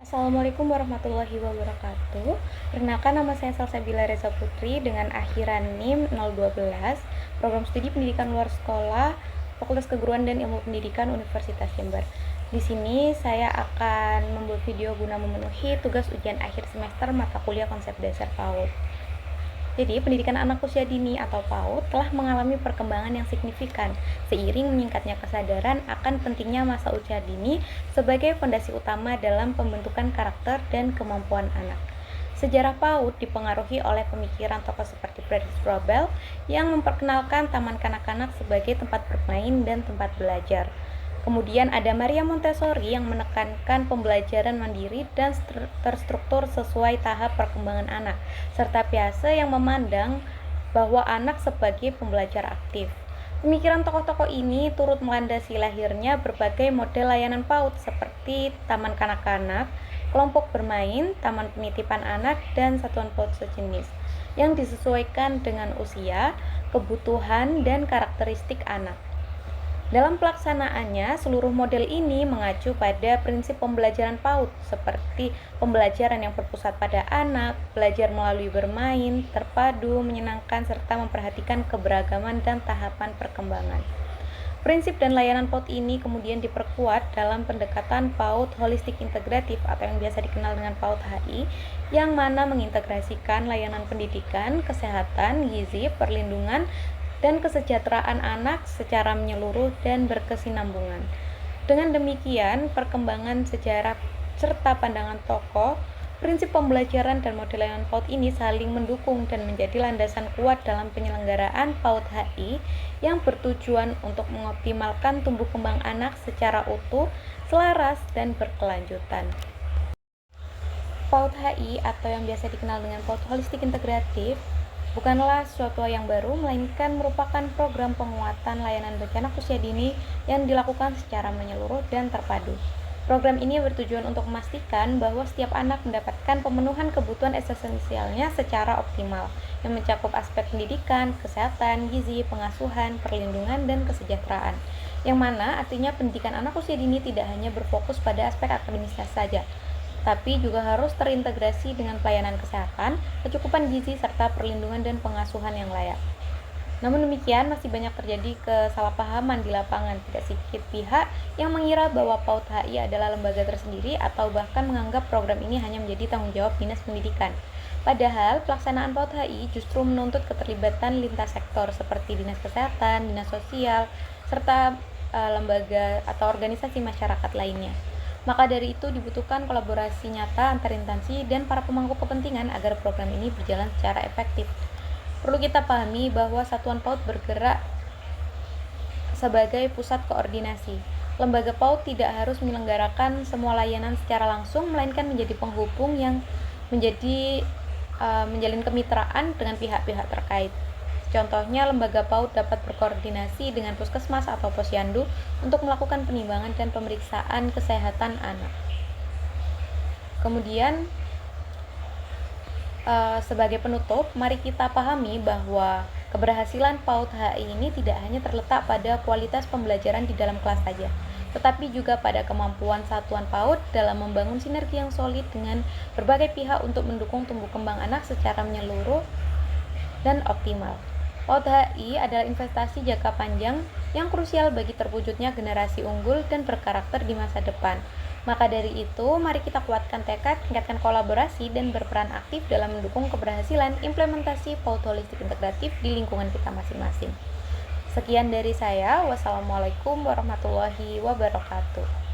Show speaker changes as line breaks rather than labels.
Assalamualaikum warahmatullahi wabarakatuh. Perkenalkan, nama saya Salsabila Reza Putri dengan akhiran NIM 012, Program Studi Pendidikan Luar Sekolah, Fakultas Keguruan dan Ilmu Pendidikan Universitas Jember. Di sini saya akan membuat video guna memenuhi tugas ujian akhir semester mata kuliah konsep dasar PAUD. Jadi, pendidikan anak usia dini atau PAUD telah mengalami perkembangan yang signifikan seiring meningkatnya kesadaran akan pentingnya masa usia dini sebagai fondasi utama dalam pembentukan karakter dan kemampuan anak. Sejarah PAUD dipengaruhi oleh pemikiran tokoh seperti Friedrich Froebel yang memperkenalkan taman kanak-kanak sebagai tempat bermain dan tempat belajar. Kemudian ada Maria Montessori yang menekankan pembelajaran mandiri dan terstruktur sesuai tahap perkembangan anak, serta Piaget yang memandang bahwa anak sebagai pembelajar aktif. Pemikiran tokoh-tokoh ini turut melandasi lahirnya berbagai model layanan PAUD seperti taman kanak-kanak, kelompok bermain, taman penitipan anak, dan satuan PAUD sejenis yang disesuaikan dengan usia, kebutuhan, dan karakteristik anak. Dalam pelaksanaannya, seluruh model ini mengacu pada prinsip pembelajaran PAUD seperti pembelajaran yang berpusat pada anak, belajar melalui bermain, terpadu, menyenangkan, serta memperhatikan keberagaman dan tahapan perkembangan. Prinsip dan layanan PAUD ini kemudian diperkuat dalam pendekatan PAUD holistik integratif atau yang biasa dikenal dengan PAUD HI, yang mana mengintegrasikan layanan pendidikan, kesehatan, gizi, perlindungan, dan kesejahteraan anak secara menyeluruh dan berkesinambungan. Dengan demikian, perkembangan sejarah serta pandangan tokoh, prinsip pembelajaran dan model layanan PAUD ini saling mendukung dan menjadi landasan kuat dalam penyelenggaraan PAUD HI yang bertujuan untuk mengoptimalkan tumbuh kembang anak secara utuh, selaras, dan berkelanjutan. PAUD HI atau yang biasa dikenal dengan PAUD holistik integratif bukanlah sesuatu yang baru, melainkan merupakan program penguatan layanan bagi anak usia dini yang dilakukan secara menyeluruh dan terpadu. Program ini bertujuan untuk memastikan bahwa setiap anak mendapatkan pemenuhan kebutuhan esensialnya secara optimal, yang mencakup aspek pendidikan, kesehatan, gizi, pengasuhan, perlindungan, dan kesejahteraan. Yang mana artinya pendidikan anak usia dini tidak hanya berfokus pada aspek akademis saja, tapi juga harus terintegrasi dengan pelayanan kesehatan, kecukupan gizi, serta perlindungan dan pengasuhan yang layak. Namun demikian, masih banyak terjadi kesalahpahaman di lapangan. Tidak sedikit pihak yang mengira bahwa PAUD HI adalah lembaga tersendiri atau bahkan menganggap program ini hanya menjadi tanggung jawab Dinas Pendidikan. Padahal, pelaksanaan PAUD HI justru menuntut keterlibatan lintas sektor seperti Dinas Kesehatan, Dinas Sosial, serta lembaga atau organisasi masyarakat lainnya. Maka dari itu dibutuhkan kolaborasi nyata antar instansi dan para pemangku kepentingan agar program ini berjalan secara efektif. Perlu kita pahami bahwa Satuan PAUD bergerak sebagai pusat koordinasi. Lembaga PAUD tidak harus menyelenggarakan semua layanan secara langsung, melainkan menjadi penghubung yang menjalin kemitraan dengan pihak-pihak terkait. Contohnya, lembaga PAUD dapat berkoordinasi dengan puskesmas atau posyandu untuk melakukan penimbangan dan pemeriksaan kesehatan anak. Kemudian, sebagai penutup, mari kita pahami bahwa keberhasilan PAUD HI ini tidak hanya terletak pada kualitas pembelajaran di dalam kelas saja, tetapi juga pada kemampuan satuan PAUD dalam membangun sinergi yang solid dengan berbagai pihak untuk mendukung tumbuh kembang anak secara menyeluruh dan optimal. PAUD HI adalah investasi jangka panjang yang krusial bagi terwujudnya generasi unggul dan berkarakter di masa depan. Maka dari itu, mari kita kuatkan tekad, tingkatkan kolaborasi, dan berperan aktif dalam mendukung keberhasilan implementasi PAUD holistik integratif di lingkungan kita masing-masing. Sekian dari saya. Wassalamualaikum warahmatullahi wabarakatuh.